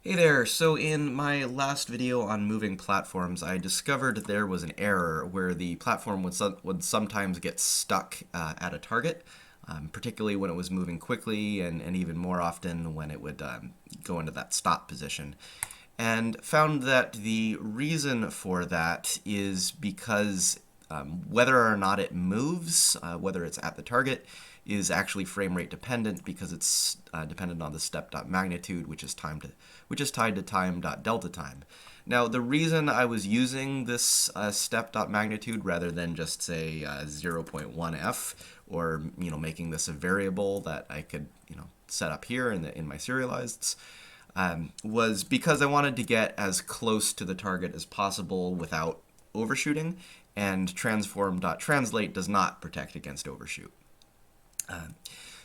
Hey there, so in my last video on moving platforms, I discovered there was an error where the platform would sometimes get stuck at a target, particularly when it was moving quickly and even more often when it would go into that stop position. And found that the reason for that is because whether or not it moves, whether it's at the target, is actually frame rate dependent because it's dependent on the step.magnitude, which is tied to time.delta time. Now, the reason I was using this step.magnitude rather than just say 0.1f, or making this a variable that I could set up here in my serializeds, was because I wanted to get as close to the target as possible without overshooting, and transform.translate does not protect against overshoot.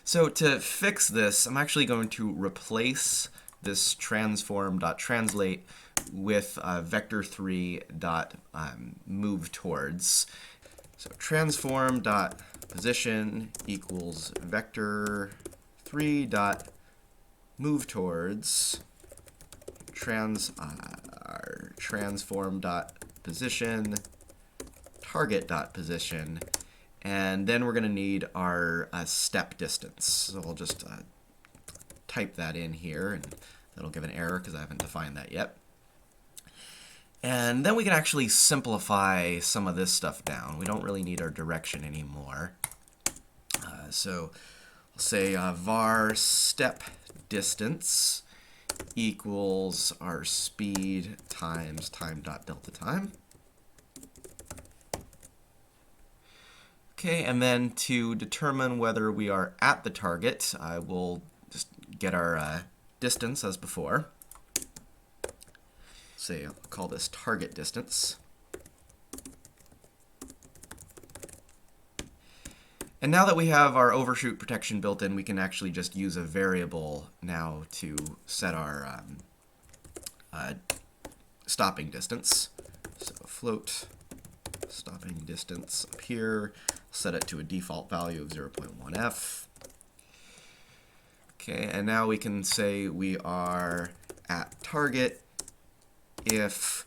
So to fix this, I'm actually going to replace this transform.translate with vector3.move towards. So transform.position equals vector3.move towards transform.position target.position. And then we're going to need our step distance. So I'll just type that in here, and that'll give an error because I haven't defined that yet. And then we can actually simplify some of this stuff down. We don't really need our direction anymore. So I'll say var step distance equals our speed times time.delta time. Okay, and then to determine whether we are at the target, we'll just get our distance as before. Say I'll call this target distance. And now that we have our overshoot protection built in, we can actually just use a variable now to set our stopping distance. So float stopping distance up here. Set it to a default value of 0.1f. Okay, and now we can say we are at target if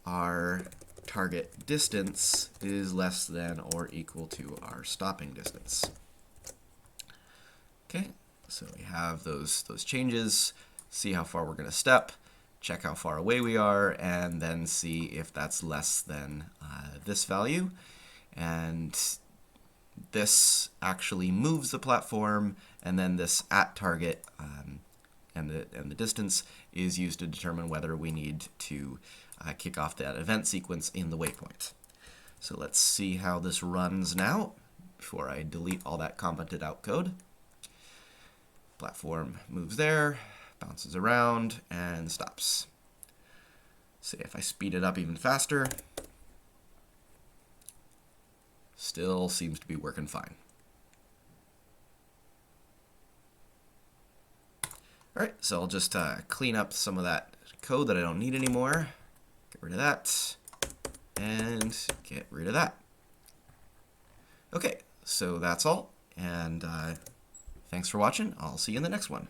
our target distance is less than or equal to our stopping distance. Okay, so we have those changes. See how far we're going to step, check how far away we are, and then see if that's less than this value. And this actually moves the platform, and then this at target and the distance is used to determine whether we need to kick off that event sequence in the waypoint. So let's see how this runs now before I delete all that commented out code. Platform moves there, bounces around, and stops. See if I speed it up even faster. Still seems to be working fine. All right, so I'll just clean up some of that code that I don't need anymore. Get rid of that, and get rid of that. Okay, so that's all, and thanks for watching. I'll see you in the next one.